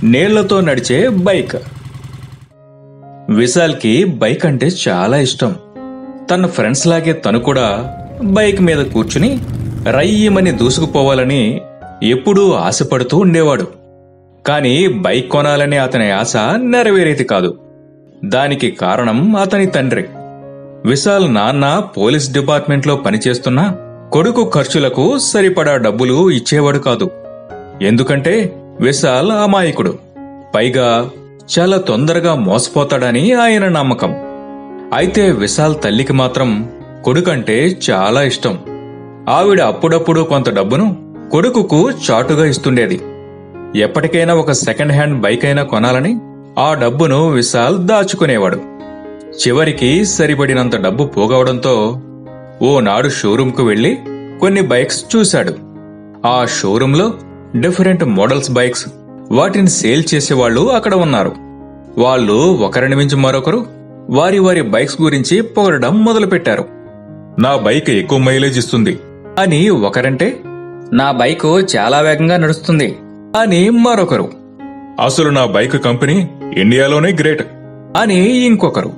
నీళ్లతో నడిచే bike. విశాల్కి bike అంటే చాలా ఇష్టం. తన ఫ్రెండ్స్ లాగే తను కూడా బైక్ మీద కూర్చుని రయ్యమని దూసుకుపోవాలని ఎప్పుడూ ఆశపడుతూ ఉండేవాడు. కాని బైక్ కొనాలనే అతని ఆశ నెరవేరేది కాదు. దానికి కారణం అతని తండ్రి. విశాల్ నాన్న పోలీస్ డిపార్ట్మెంట్లో పనిచేస్తున్నా కొడుకు ఖర్చులకు సరిపడా డబ్బులు ఇచ్చేవాడు కాదు. ఎందుకంటే విశాల్ అమాయకుడు, పైగా చాలా తొందరగా మోసపోతాడని ఆయన నమ్మకం. అయితే విశాల్ తల్లికి మాత్రం కొడుకంటే చాలా ఇష్టం. ఆవిడ అప్పుడప్పుడు కొంత డబ్బును కొడుకుకు చాటుగా ఇస్తుండేది. ఎప్పటికైనా ఒక సెకండ్ హ్యాండ్ బైక్ అయినా కొనాలని ఆ డబ్బును విశాల్ దాచుకునేవాడు. చివరికి సరిపడినంత డబ్బు పోగవడంతో ఓనాడు షోరూంకు వెళ్లి కొన్ని బైక్స్ చూశాడు. ఆ షోరూంలో డిఫరెంట్ మోడల్స్ బైక్స్, వాటిని సేల్ చేసేవాళ్లు అక్కడ ఉన్నారు. వాళ్ళు ఒకరిని మించి మరొకరు వారి వారి బైక్స్ గురించి పొగడడం మొదలుపెట్టారు. నా బైక్ ఎక్కువ మైలేజ్ ఇస్తుంది అని ఒకరంటే, నా బైకు చాలా వేగంగా నడుస్తుంది అని మరొకరు, అసలు నా బైక్ కంపెనీ ఇండియాలోనే గ్రేట్ అని ఇంకొకరు.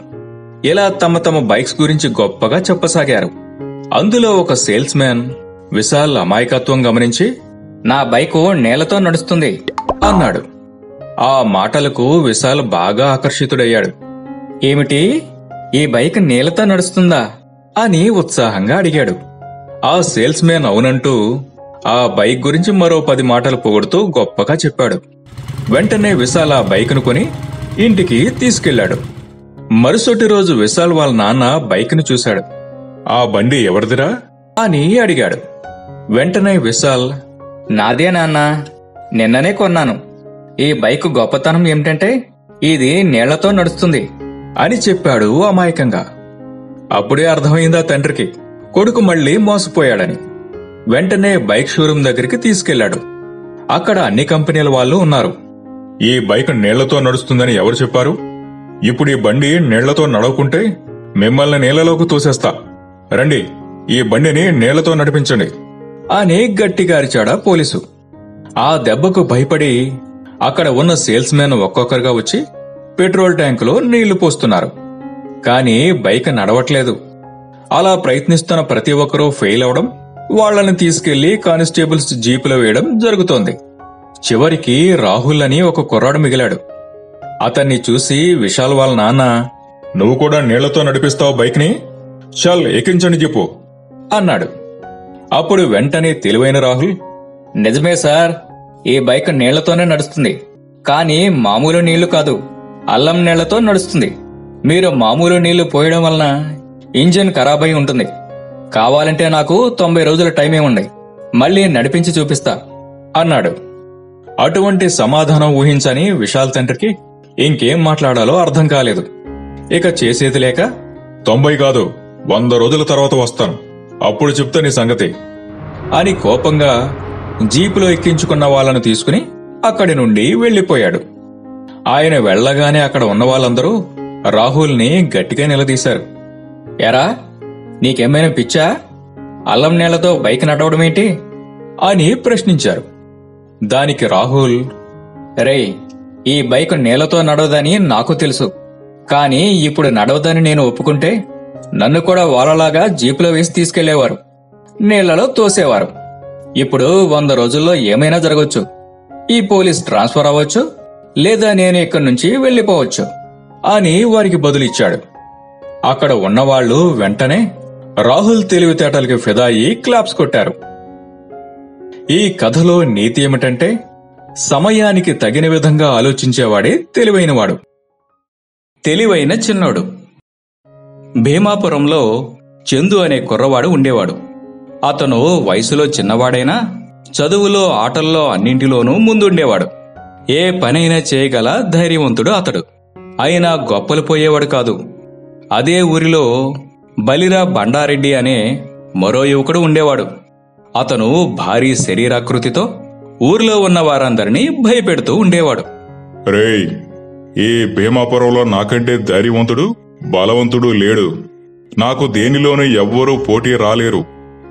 ఇలా తమ తమ బైక్స్ గురించి గొప్పగా చెప్పసాగారు. అందులో ఒక సేల్స్ మ్యాన్ విశాల్ అమాయకత్వం గమనించి, నా బైకు నేలతో నడుస్తుంది అన్నాడు. ఆ మాటలకు విశాల్ బాగా ఆకర్షితుడయ్యాడు. ఏమిటి, ఈ బైక్ నేలతో నడుస్తుందా అని ఉత్సాహంగా అడిగాడు. ఆ సేల్స్ మ్యాన్ అవునంటూ ఆ బైక్ గురించి మరో 10 మాటలు పొగుడుతూ గొప్పగా చెప్పాడు. వెంటనే విశాల్ ఆ బైక్ను కొని ఇంటికి తీసుకెళ్లాడు. మరుసటి రోజు విశాల్ వాళ్ళ నాన్న బైక్ను చూశాడు. ఆ బండి ఎవరిదిరా అని అడిగాడు. వెంటనే విశాల్, నాదే నాన్న, నిన్ననే కొన్నాను. ఈ బైక్ గొప్పతనం ఏమిటంటే ఇది నీళ్లతో నడుస్తుంది అని చెప్పాడు అమాయకంగా. అప్పుడే అర్థమైందా తండ్రికి కొడుకు మళ్లీ మోసపోయాడని. వెంటనే బైక్ షోరూం దగ్గరికి తీసుకెళ్లాడు. అక్కడ అన్ని కంపెనీల వాళ్ళు ఉన్నారు. ఈ బైక్ నీళ్లతో నడుస్తుందని ఎవరు చెప్పారు? ఇప్పుడు ఈ బండి నీళ్లతో నడవకుంటే మిమ్మల్ని నీళ్లలోకి తోసేస్తా. రండి, ఈ బండిని నీళ్లతో నడిపించండి అని గట్టిగా అరిచాడా పోలీసు. ఆ దెబ్బకు భయపడి అక్కడ ఉన్న సేల్స్ మ్యాన్ ఒక్కొక్కరుగా వచ్చి పెట్రోల్ ట్యాంకులో నీళ్లు పోస్తున్నారు. కాని బైక్ నడవట్లేదు. అలా ప్రయత్నిస్తున్న ప్రతి ఒక్కరూ ఫెయిల్ అవడం, వాళ్లని తీసుకెళ్లి కానిస్టేబుల్స్ జీపులో వేయడం జరుగుతోంది. చివరికి రాహుల్ అని ఒక కుర్రాడు మిగిలాడు. అతన్ని చూసి విశాల్ వాళ్ళ నాన్న, నువ్వు కూడా నీళ్లతో నడిపిస్తావు బైక్ ని? చల్ ఎక్కించండి చెప్పు అన్నాడు. అప్పుడు వెంటనే తెలివైన రాహుల్, నిజమే సార్, ఈ బైక్ నీళ్లతోనే నడుస్తుంది. కానీ మామూలు నీళ్లు కాదు, అల్లం నీళ్లతో నడుస్తుంది. మీరు మామూలు నీళ్లు పోయడం వలన ఇంజిన్ ఖరాబై ఉంటుంది. కావాలంటే నాకు 90 రోజుల టైమే ఉంది, మళ్లీ నడిపించి చూపిస్తా అన్నాడు. అటువంటి సమాధానం ఊహించని విశాల్ తండ్రికి ఇంకేం మాట్లాడాలో అర్థం కాలేదు. ఇక చేసేది లేక, 90 కాదు 100 రోజుల తర్వాత వస్తాను, అప్పుడు చెప్తా నీ సంగతి అని కోపంగా జీపులో ఎక్కించుకున్న వాళ్లను తీసుకుని అక్కడి నుండి వెళ్లిపోయాడు. ఆయన వెళ్లగానే అక్కడ ఉన్న వాళ్ళందరూ రాహుల్ని గట్టిగా నిలదీశారు. ఎరా, నీకేమైనా పిచ్చా? అల్లం నీళ్లతో బైక్ నడవడమేంటి అని ప్రశ్నించారు. దానికి రాహుల్, రేయ్, ఈ బైక్ నీళ్లతో నడవదని నాకు తెలుసు. కాని ఇప్పుడు నడవదని నేను ఒప్పుకుంటే నన్ను కూడా వాళ్ళలాగా జీపులో వేసి తీసుకెళ్లేవారు, నీళ్లలో తోసేవారు. ఇప్పుడు 100 రోజుల్లో ఏమైనా జరగవచ్చు. ఈ పోలీస్ ట్రాన్స్ఫర్ అవ్వచ్చు, లేదా నేను ఇక్కడి నుంచి వెళ్లిపోవచ్చు అని వారికి బదులిచ్చాడు. అక్కడ ఉన్నవాళ్లు వెంటనే రాహుల్ తెలివితేటలకి ఫిదాయి క్లాప్స్ కొట్టారు. ఈ కథలో నీతి ఏమిటంటే, సమయానికి తగిన విధంగా ఆలోచించేవాడే తెలివైనవాడు. తెలివైన చిన్నోడు. భీమాపురంలో చందు అనే కుర్రవాడు ఉండేవాడు. అతను వయసులో చిన్నవాడైనా చదువులో, ఆటల్లో అన్నింటిలోనూ ముందుండేవాడు. ఏ పనైనా చేయగల ధైర్యవంతుడు అతడు. అయినా గొప్పలు పోయేవాడు కాదు. అదే ఊరిలో బలిరా బండారెడ్డి అనే మరో యువకుడు ఉండేవాడు. అతను భారీ శరీరాకృతితో ఊర్లో ఉన్న వారందరినీ భయపెడుతూ ఉండేవాడు. రేయ్, ఈ భీమాపురంలో నాకంటే ధైర్యవంతుడు, బలవంతుడు లేడు. నాకు దేనిలోనూ ఎవ్వరూ పోటీ రాలేరు.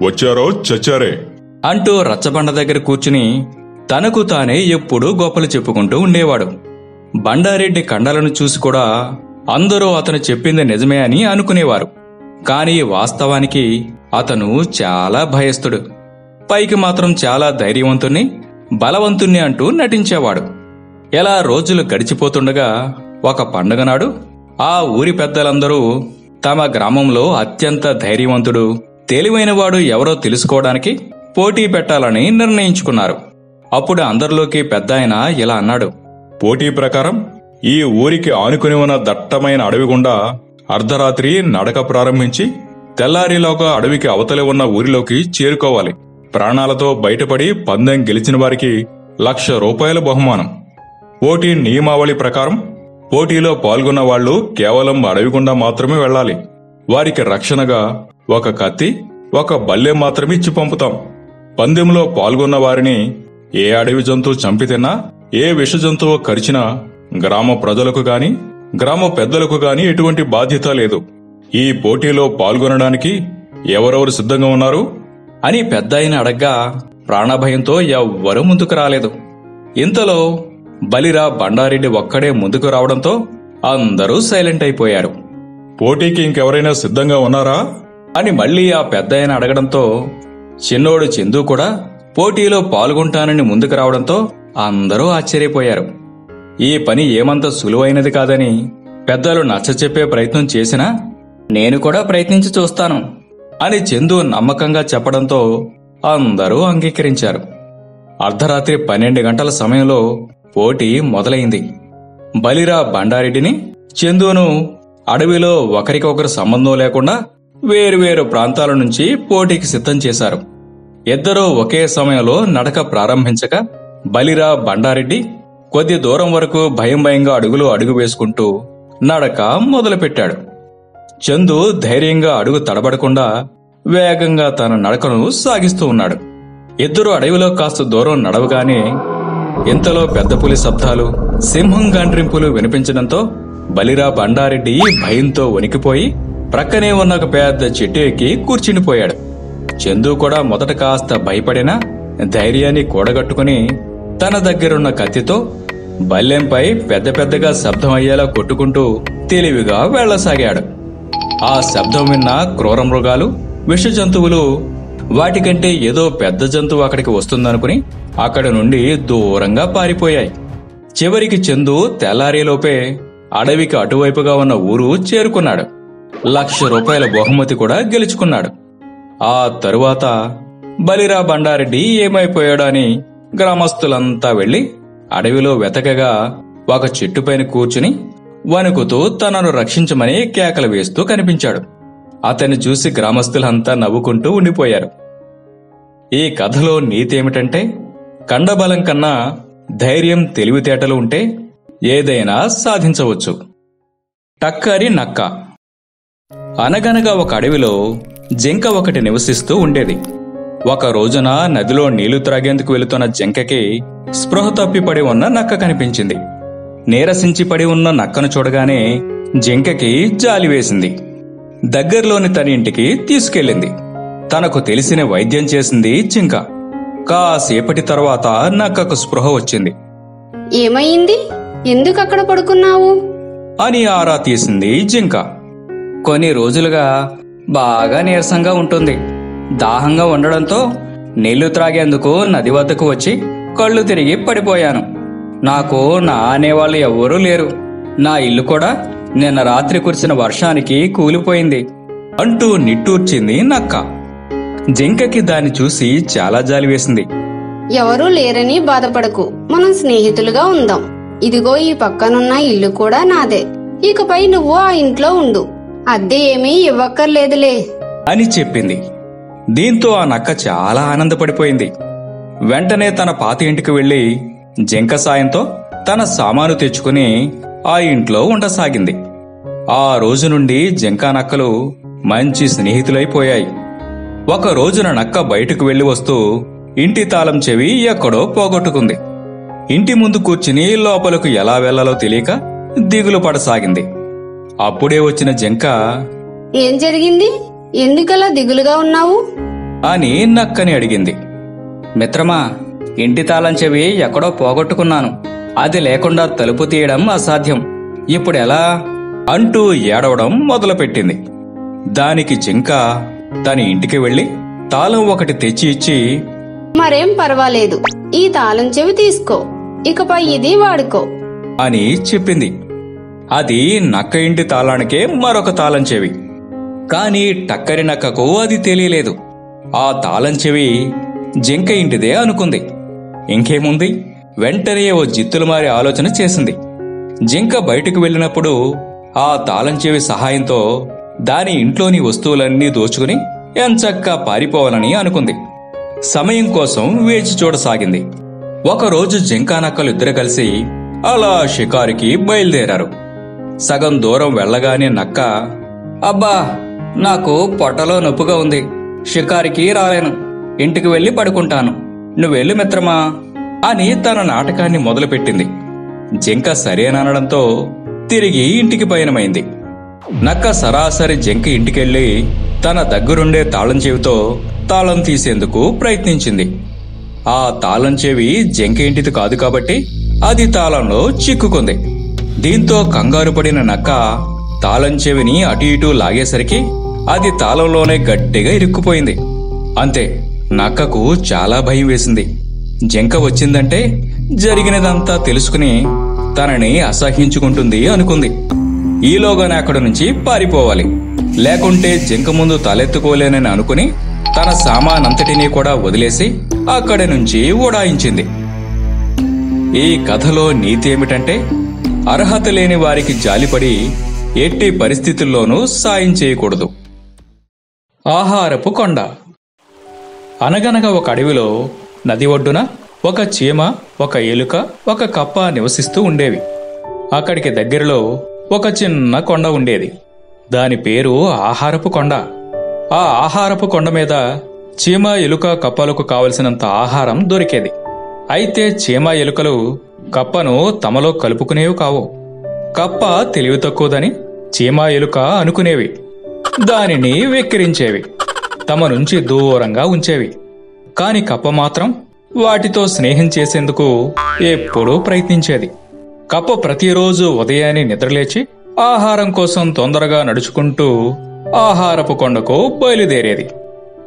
వచ్చారో చచ్చారే అంటూ రచ్చబండ దగ్గర కూర్చుని తనకు తానే ఎప్పుడూ గొప్పలు చెప్పుకుంటూ ఉండేవాడు. బండారెడ్డి కండలను చూసి కూడా అందరూ అతను చెప్పింది నిజమే అని అనుకునేవారు. కానీ వాస్తవానికి అతను చాలా భయస్థుడు. పైకి మాత్రం చాలా ధైర్యవంతుణ్ణి, బలవంతుణ్ణి అంటూ నటించేవాడు. ఎలా రోజులు గడిచిపోతుండగా ఒక పండుగ నాడు ఆ ఊరి పెద్దలందరూ తమ గ్రామంలో అత్యంత ధైర్యవంతుడు, తెలివైనవాడు ఎవరో తెలుసుకోవడానికి పోటీ పెట్టాలని నిర్ణయించుకున్నారు. అప్పుడు అందరిలోకి పెద్దాయన ఇలా అన్నాడు. పోటీ ప్రకారం ఈ ఊరికి ఆనుకుని ఉన్న దట్టమైన అడవి గుండా అర్ధరాత్రి నడక ప్రారంభించి తెల్లారిలోగా అడవికి అవతలి ఉన్న ఊరిలోకి చేరుకోవాలి. ప్రాణాలతో బయటపడి పందెం గెలిచిన వారికి 1,00,000 రూపాయల బహుమానం. పోటీ నియమావళి ప్రకారం పోటీలో పాల్గొన్న వాళ్లు కేవలం అడవి గుండా మాత్రమే వెళ్లాలి. వారికి రక్షణగా ఒక కత్తి, ఒక బల్లెం మాత్రమే ఇచ్చి పంపుతాం. పందెంలో పాల్గొన్న వారిని ఏ అడవి జంతువు చంపితిన్నా, ఏ విష జంతువు కరిచినా గ్రామ ప్రజలకు గాని గ్రామ పెద్దలకు గాని ఎటువంటి బాధ్యత లేదు. ఈ పోటీలో పాల్గొనడానికి ఎవరెవరు సిద్ధంగా ఉన్నారు అని పెద్దాయన అడగ్గా ప్రాణభయంతో ఎవ్వరూ ముందుకు రాలేదు. ఇంతలో బలిరా బండారెడ్డి ఒక్కడే ముందుకు రావడంతో అందరూ సైలెంట్ అయిపోయారు. పోటీకి ఇంకెవరైనా సిద్ధంగా ఉన్నారా అని మళ్లీ ఆ పెద్దాయన అడగడంతో చిన్నోడు చందు కూడా పోటీలో పాల్గొంటానని ముందుకు రావడంతో అందరూ ఆశ్చర్యపోయారు. ఈ పని ఏమంత సులువైనది కాదని పెద్దలు నచ్చచెప్పే ప్రయత్నం చేసినా నేను కూడా ప్రయత్నించి చూస్తాను అని చందు నమ్మకంగా చెప్పడంతో అందరూ అంగీకరించారు. అర్ధరాత్రి 12 గంటల సమయంలో పోటీ మొదలైంది. బలిరా బండారెడ్డిని, చందును అడవిలో ఒకరికొకరు సంబంధం లేకుండా వేరువేరు ప్రాంతాల నుంచి పోటీకి సిద్ధం చేశారు. ఇద్దరూ ఒకే సమయంలో నడక ప్రారంభించక బలిరా బండారెడ్డి కొద్ది దూరం వరకు భయంగా అడుగు వేసుకుంటూ నడక మొదలుపెట్టాడు. చందు ధైర్యంగా అడుగు తడబడకుండా వేగంగా తన నడకను సాగిస్తూ ఉన్నాడు. ఇద్దరు అడవిలో కాస్త దూరం నడవగానే ఇంతలో పెద్ద పులి శబ్దాలు, సింహం గాండ్రింపులు వినిపించడంతో బలిరా బండారెడ్డి భయంతో వణికిపోయి ప్రక్కనే ఉన్న ఒక పెద్ద చెట్టు ఎక్కి కూర్చుండిపోయాడు. చందు కూడా మొదట కాస్త భయపడినా ధైర్యాన్ని కూడగట్టుకుని తన దగ్గరున్న కత్తితో బల్లెంపై పెద్ద పెద్దగా శబ్దం అయ్యేలా కొట్టుకుంటూ తెలివిగా వెళ్లసాగాడు. ఆ శబ్దం విన్న క్రూర మృగాలు, విష జంతువులు వాటికంటే ఏదో పెద్ద జంతువు అక్కడికి వస్తుందనుకుని అక్కడి నుండి దూరంగా పారిపోయాయి. చివరికి చందు తెల్లారేలోపే అడవికి అటువైపుగా ఉన్న ఊరు చేరుకున్నాడు. 1,00,000 రూపాయల బహుమతి కూడా గెలుచుకున్నాడు. ఆ తరువాత బలిరా బండారెడ్డి ఏమైపోయాడో అని గ్రామస్తులంతా వెళ్లి అడవిలో వెతకగా ఒక చెట్టుపైన కూర్చుని వణుకుతూ తనను రక్షించమని కేకలు వేస్తూ కనిపించాడు. అతన్ని చూసి గ్రామస్తులంతా నవ్వుకుంటూ ఉండిపోయారు. ఈ కథలో నీతి ఏమిటంటే, కండబలం కన్నా ధైర్యం, తెలివితేటలు ఉంటే ఏదైనా సాధించవచ్చు. టక్కరి నక్క. అనగనగా ఒక అడవిలో జింక ఒకటి నివసిస్తూ ఉండేది. ఒక రోజున నదిలో నీళ్లు త్రాగేందుకు వెళుతున్న జింకకి స్పృహ తప్పిపడి ఉన్న నక్క కనిపించింది. నీరసించి పడి ఉన్న నక్కను చూడగానే జింకకి జాలి వేసింది. దగ్గరలోని తన ఇంటికి తీసుకెళ్ళింది. తనకు తెలిసిన వైద్యం చేసింది జింక. కాసేపటి తర్వాత నక్కకు స్పృహ వచ్చింది. ఏమైంది? ఎందుకు అక్కడ పడుకున్నావు అని ఆరా తీసింది జింక. కొన్ని రోజులుగా బాగా నీరసంగా ఉంటుంది. దాహంగా ఉండడంతో నీళ్లు త్రాగేందుకు నది వద్దకు వచ్చి కళ్ళు తిరిగి పడిపోయాను. నాకు నా అనేవాళ్ళు ఎవ్వరూ లేరు. నా ఇల్లు కూడా నిన్న రాత్రి కురిసిన వర్షానికి కూలిపోయింది అంటూ నిట్టూర్చింది నక్క. జింకకి దాన్ని చూసి చాలా జాలి వేసింది. ఎవరూ లేరని బాధపడకు, మనం స్నేహితులుగా ఉందాం. ఇదిగో ఈ పక్కనున్న ఇల్లు కూడా నాదే. ఇకపై నువ్వు ఆ ఇంట్లో ఉండు, అద్దె ఏమీ ఇవ్వక్కర్లేదులే అని చెప్పింది. దీంతో ఆ నక్క చాలా ఆనందపడిపోయింది. వెంటనే తన పాత ఇంటికి వెళ్లి జింక సాయంతో తన సామాను తెచ్చుకుని ఆ ఇంట్లో ఉండసాగింది. ఆ రోజు నుండి జింక నక్కలు మంచి స్నేహితులైపోయాయి. ఒక రోజున నక్క బయటకు వెళ్లి వస్తూ ఇంటి తాళం చెవి ఎక్కడో పోగొట్టుకుంది. ఇంటి ముందు కూర్చుని లోపలకు ఎలా వెళ్లాలో తెలియక దిగులు పడసాగింది. అప్పుడే వచ్చిన జింక, ఏం జరిగింది? ఎందుకలా దిగులుగా ఉన్నావు అని నక్కని అడిగింది. మిత్రమా, ఇంటి తాళం చెవి ఎక్కడో పోగొట్టుకున్నాను. అది లేకుండా తలుపు తీయడం అసాధ్యం. ఇప్పుడెలా అంటూ ఏడవడం మొదలుపెట్టింది. దానికి జింక తన ఇంటికి వెళ్లి తాళం ఒకటి తెచ్చి ఇచ్చి, మరేం పర్వాలేదు, ఈ తాళం చెవి తీసుకో, ఇకపై ఇది వాడుకో అని చెప్పింది. అది నక్క ఇంటి తాళానికే మరొక తాళం చెవి. కాని టక్కరి నక్కకు అది తెలియలేదు. ఆ తాళం చెవి జింక ఇంటిదే అనుకుంది. ఇంకేముంది, వెంటనే ఓ జిత్తులమారి ఆలోచన చేసింది. జింక బయటకు వెళ్ళినప్పుడు ఆ తాళం చెవి సహాయంతో దాని ఇంట్లోని వస్తువులన్నీ దోచుకుని ఎంచక్కా పారిపోవాలని అనుకుంది. సమయం కోసం వేచి చూడసాగింది. ఒకరోజు జింకా నక్కలిద్దరు కలిసి అలా షికారుకి బయలుదేరారు. సగం దూరం వెళ్లగానే నక్క, అబ్బా, నాకు పొట్టలో నొప్పిగా ఉంది, షికారికి రాలేను, ఇంటికి వెళ్ళి పడుకుంటాను, నువ్వెళ్ళు మిత్రమా అని తన నాటకాన్ని మొదలుపెట్టింది. జింక సరేననడంతో తిరిగి ఇంటికి పయనమైంది. నక్క సరాసరి జింక ఇంటికెళ్లి తన దగ్గరుండే తాళం చెవితో తాళం తీసేందుకు ప్రయత్నించింది. ఆ తాళం చెవి జింక ఇంటిది కాదు కాబట్టి అది తాళంలో చిక్కుకుంది. దీంతో కంగారు పడిన నక్క తాళం చెవిని అటు ఇటూ లాగేసరికి అది తాళంలోనే గట్టిగా ఇరుక్కుపోయింది. అంతే, నక్కకు చాలా భయం వేసింది. జింక వచ్చిందంటే జరిగినదంతా తెలుసుకుని తనని అసహ్యించుకుంటుంది అనుకుంది. ఈలోగానే అక్కడి నుంచి పారిపోవాలి, లేకుంటే జింక ముందు తలెత్తుకోలేనని అనుకుని తన సామానంతటినీ కూడా వదిలేసి అక్కడి నుంచి ఉడాయించింది. ఈ కథలో నీతి ఏమిటంటే, అర్హత లేని వారికి జాలిపడి ఎట్టి పరిస్థితుల్లోనూ సాయం చేయకూడదు. ఆహారపు కొండ. అనగనగా ఒక అడవిలో నది ఒడ్డున ఒక చీమ, ఒక ఎలుక, ఒక కప్ప నివసిస్తూ ఉండేవి. అక్కడికి దగ్గరలో ఒక చిన్న కొండ ఉండేది. దాని పేరు ఆహారపు కొండ. ఆ ఆహారపు కొండ మీద చీమ, ఎలుక, కప్పలకు కావలసినంత ఆహారం దొరికేది. అయితే చీమ, ఎలుకలు కప్పను తమలో కలుపుకునేవి కావు. కప్ప తెలివి తక్కువదని చీమ, ఎలుక అనుకునేవి. దానిని వెక్కిరించేవి, తమ నుంచి దూరంగా ఉంచేవి. కాని కప్ప మాత్రం వాటితో స్నేహం చేసేందుకు ఎప్పుడూ ప్రయత్నించేది. కప్ప ప్రతిరోజు ఉదయాన్నే నిద్రలేచి ఆహారం కోసం తొందరగా నడుచుకుంటూ ఆహారపు కొండకు బయలుదేరేది.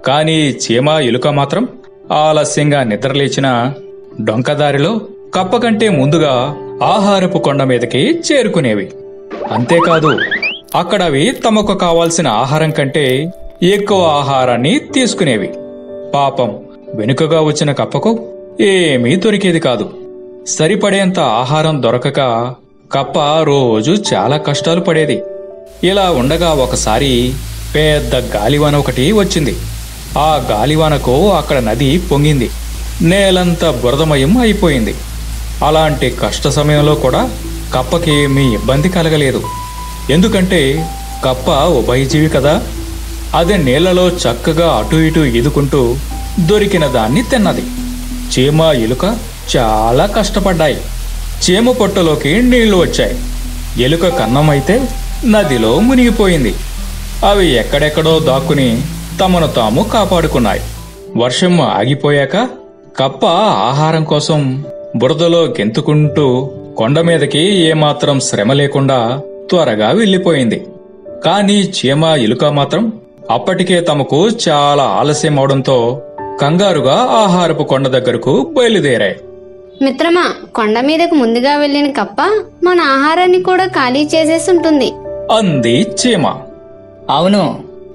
కాని చీమ, ఎలుక మాత్రం ఆలస్యంగా నిద్రలేచిన డొంకదారిలో కప్ప కంటే ముందుగా ఆహారపు కొండ మీదకి చేరుకునేవి. అంతేకాదు, అక్కడవి తమకు కావాల్సిన ఆహారం కంటే ఎక్కువ ఆహారాన్ని తీసుకునేవి. పాపం, వెనుకగా వచ్చిన కప్పకు ఏమీ దొరికేది కాదు. సరిపడేంత ఆహారం దొరకక కప్ప రోజు చాలా కష్టాలు పడేది. ఇలా ఉండగా ఒకసారి పెద్ద గాలివాన ఒకటి వచ్చింది. ఆ గాలివానకు అక్కడ నది పొంగింది. నేలంతా బురదమయం అయిపోయింది. అలాంటి కష్ట సమయంలో కూడా కప్పకేమీ ఇబ్బంది కలగలేదు. ఎందుకంటే కప్ప ఉభయజీవి కదా. అది నీళ్లలో చక్కగా అటు ఇటు ఈదుకుంటూ దొరికిన దాన్ని తిన్నది. చీమ, ఎలుక చాలా కష్టపడ్డాయి. చీమ పొట్టలోకి నీళ్లు వచ్చాయి. ఎలుక కన్నమైతే నదిలో మునిగిపోయింది. అవి ఎక్కడెక్కడో దాక్కుని తమను తాము కాపాడుకున్నాయి. వర్షం ఆగిపోయాక కప్ప ఆహారం కోసం బురదలో గెంతుకుంటూ కొండ మీదకి ఏమాత్రం శ్రమ లేకుండా త్వరగా వెళ్లిపోయింది. కాని చీమ, ఎలుక మాత్రం అప్పటికే తమకు చాలా ఆలస్యం అవడంతో కంగారుగా ఆహారపు కొండ దగ్గరకు బయలుదేరాయి. మిత్రమా, కొండ మీదకు ముందుగా వెళ్లిన కప్ప మన ఆహారాన్ని కూడా ఖాళీ చేసేసుంటుంది అంది చీమ. అవును,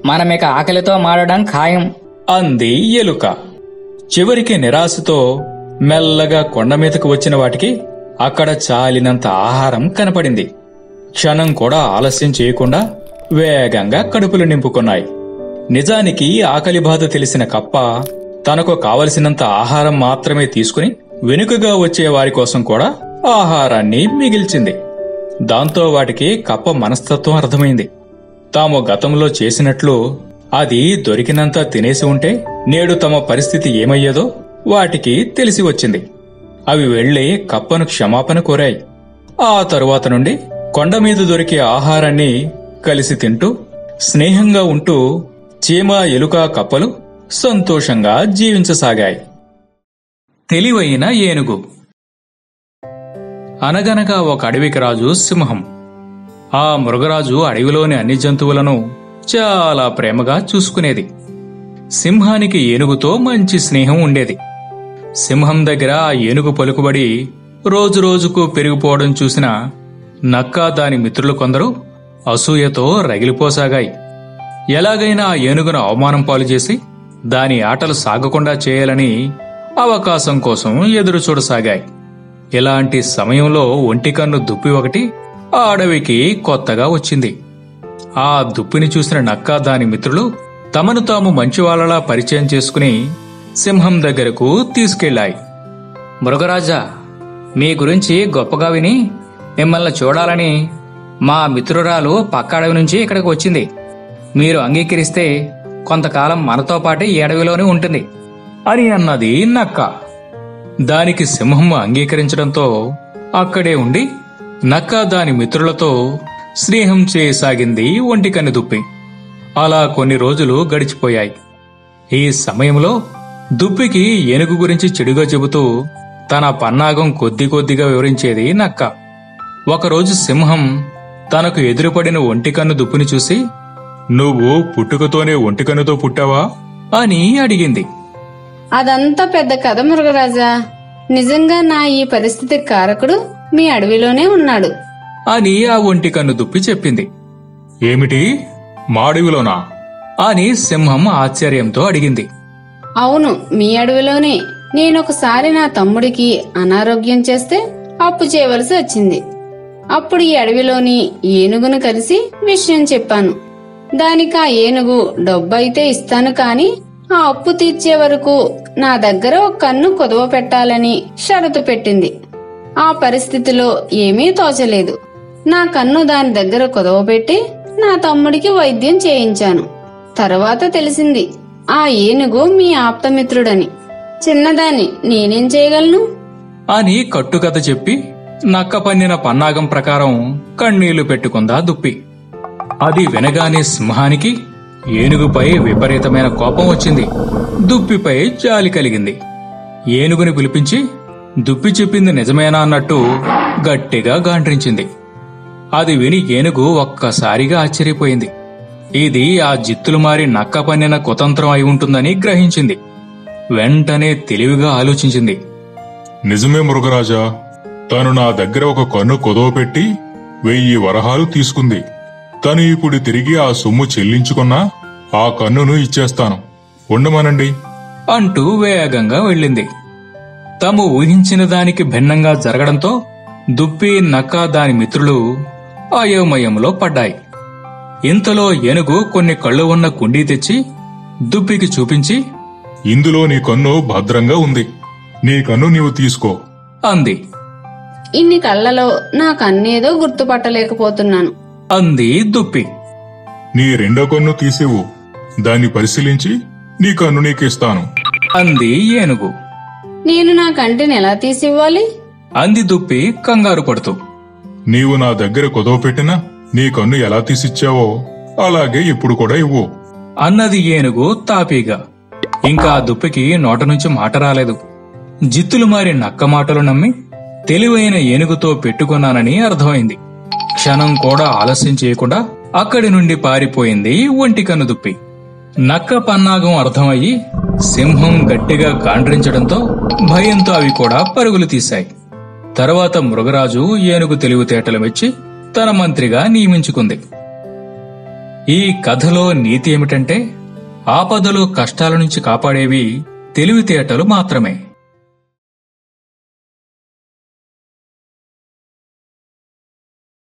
మనమిక ఆకలితో మారడం ఖాయం అంది ఎలుక. చివరికి నిరాశతో మెల్లగా కొండ మీదకు వచ్చిన వాటికి అక్కడ చాలినంత ఆహారం కనపడింది. క్షణం కూడా ఆలస్యం చేయకుండా వేగంగా కడుపులు నింపుకున్నాయి. నిజానికి ఆకలి బాధ తెలిసిన కప్ప తనకు కావలసినంత ఆహారం మాత్రమే తీసుకుని వెనుకగా వచ్చే వారి కోసం కూడా ఆహారాన్ని మిగిల్చింది. దాంతో వాటికి కప్ప మనస్తత్వం అర్థమైంది. తాము గతంలో చేసినట్లు అది దొరికినంత తినేసి ఉంటే నేడు తమ పరిస్థితి ఏమయ్యేదో వాటికి తెలిసి వచ్చింది. అవి వెళ్లి కప్పను క్షమాపణ కోరాయి. ఆ తరువాత నుండి కొండ మీద దొరికే ఆహారాన్ని కలిసి తింటూ స్నేహంగా ఉంటూ చీమ, ఎలుక, కప్పలు సంతోషంగా జీవించసాగాయి. తెలివైన ఏనుగు. అనగనగా ఒక అడవికి రాజు సింహం. ఆ మృగరాజు అడవిలోని అన్ని జంతువులను చాలా ప్రేమగా చూసుకునేది. సింహానికి ఏనుగుతో మంచి స్నేహం ఉండేది. సింహం దగ్గర ఆ ఏనుగు పలుకుబడి రోజురోజుకు పెరిగిపోవడం చూసిన నక్క దాని మిత్రులు కొందరు అసూయతో రగిలిపోసాగాయి. ఎలాగైనా ఆ ఏనుగును అవమానం పాలు చేసి దాని ఆటలు సాగకుండా చేయాలని అవకాశం కోసం ఎదురు చూడసాగాయి. ఇలాంటి సమయంలో ఒంటికన్ను దుప్పి ఒకటి ఆ అడవికి కొత్తగా వచ్చింది. ఆ దుప్పిని చూసిన నక్క దాని మిత్రులు తమను తాము మంచివాళ్లలా పరిచయం చేసుకుని సింహం దగ్గరకు తీసుకెళ్లాయి. మృగరాజా, మీ గురించి గొప్పగా విని మిమ్మల్ని చూడాలని మా మిత్రురాలు పక్క అడవి నుంచి ఇక్కడికి వచ్చింది. మీరు అంగీకరిస్తే కొంతకాలం మనతో పాటే ఈ అడవిలోనే ఉంటుంది అని అన్నది నక్క. దానికి సింహం అంగీకరించడంతో అక్కడే ఉండి నక్క దాని మిత్రులతో స్నేహం చేయసాగింది ఒంటికన్ను దుప్పి. అలా కొన్ని రోజులు గడిచిపోయాయి. ఈ సమయంలో దుప్పికి ఏనుగు గురించి చెడుగా చెబుతూ తన పన్నాగం కొద్ది కొద్దిగా వివరించేది నక్క. ఒకరోజు సింహం తనకు ఎదురుపడిన ఒంటికన్ను దుప్పిని చూసి, నువ్వు పుట్టుకతోనే ఒంటికన్నుతో పుట్టావా అని అడిగింది. అదంతా పెద్ద కథ మృగరాజా. నిజంగా నా ఈ పరిస్థితికి కారకుడు మీ అడవిలోనే ఉన్నాడు అని ఆ ఒంటికన్ను దుప్పి చెప్పింది. ఏమిటి, మా అడవిలోనా? అని సింహం ఆశ్చర్యంతో అడిగింది. అవును, మీ అడవిలోనే. నేనొకసారి నా తమ్ముడికి అనారోగ్యం చేస్తే అప్పు చేయవలసి వచ్చింది. అప్పుడు ఈ అడవిలోని ఏనుగును కలిసి విషయం చెప్పాను. దానికి ఆ ఏనుగు డబ్బు అయితే ఇస్తాను కాని ఆ అప్పు తీర్చే వరకు నా దగ్గర ఒక కన్ను కుదవ పెట్టాలని షరతు పెట్టింది. ఆ పరిస్థితిలో ఏమీ తోచలేదు. నా కన్ను దాని దగ్గర కుదవ పెట్టి నా తమ్ముడికి వైద్యం చేయించాను. తర్వాత తెలిసింది ఆ ఏనుగు మీ ఆప్తమిత్రుడని. చిన్నదాన్ని నేనేం చేయగలను అని కట్టుకథ చెప్పి నక్క పన్నిన పన్నాగం ప్రకారం కన్నీళ్లు పెట్టుకుందా దుప్పి. అది వినగానే సింహానికి ఏనుగుపై విపరీతమైన కోపం వచ్చింది. దుప్పిపై జాలి కలిగింది. ఏనుగుని పిలిపించి దుప్పి చెప్పింది నిజమేనా అన్నట్టు గట్టిగా గాండ్రించింది. అది విని ఏనుగు ఒక్కసారిగా ఆశ్చర్యపోయింది. ఇది ఆ జిత్తులు మారి నక్క పన్నిన కుతంత్రం అయి ఉంటుందని గ్రహించింది. వెంటనే తెలివిగా ఆలోచించింది. నిజమే మృగరాజా, తను నా దగ్గర ఒక కన్ను కుదవపెట్టి 1000 వరహాలు తీసుకుంది. తను ఇప్పుడు తిరిగి ఆ సొమ్ము చెల్లించుకున్నా ఆ కన్నును ఇచ్చేస్తాను, ఉండమనండి అంటూ వేగంగా వెళ్ళింది. తాము ఊహించిన దానికి భిన్నంగా జరగడంతో దుప్పి నక్క దాని మిత్రులు అయోమయంలో పడ్డాయి. ఇంతలో ఏనుగు కొన్ని కళ్ళు ఉన్న కుండీ తెచ్చి దుప్పికి చూపించి, ఇందులో నీ కన్ను భద్రంగా ఉంది, నీ కన్ను నీవు తీసుకో అంది. ఇన్ని కళ్ళలో నా కన్నేదో గుర్తుపట్టలేకపోతున్నాను అంది దుప్పి. నీ రెండో కన్ను తీసివు, దాన్ని పరిశీలించి నీ కన్ను నీకిస్తాను అంది ఏనుగు. నేను నా కంటిని ఎలా తీసివ్వాలి అంది దుప్పి కంగారు పడుతూ. నీవు నా దగ్గర కుదవపెట్టినా నీ కన్ను ఎలా తీసిచ్చావో అలాగే ఇప్పుడు కూడా ఇవ్వు అన్నది ఏనుగు తాపీగా. ఇంకా దుప్పికి నోట నుంచి మాట రాలేదు. జిత్తులు మారి నక్క మాటలు నమ్మి తెలివైన ఏనుగుతో పెట్టుకున్నానని అర్థమైంది. క్షణం కూడా ఆలస్యం చేయకుండా అక్కడి నుండి పారిపోయింది ఒంటికన్ను దుప్పి. నక్క పన్నాగం అర్థమయ్యి సింహం గట్టిగా గాండ్రించడంతో భయంతో అవి కూడా పరుగులు తీశాయి. తర్వాత మృగరాజు ఏనుగు తెలివితేటలు మెచ్చి తన మంత్రిగా నియమించుకుంది. ఈ కథలో నీతి ఏమిటంటే ఆపదలో కష్టాల నుంచి కాపాడేవి తెలివితేటలు మాత్రమే.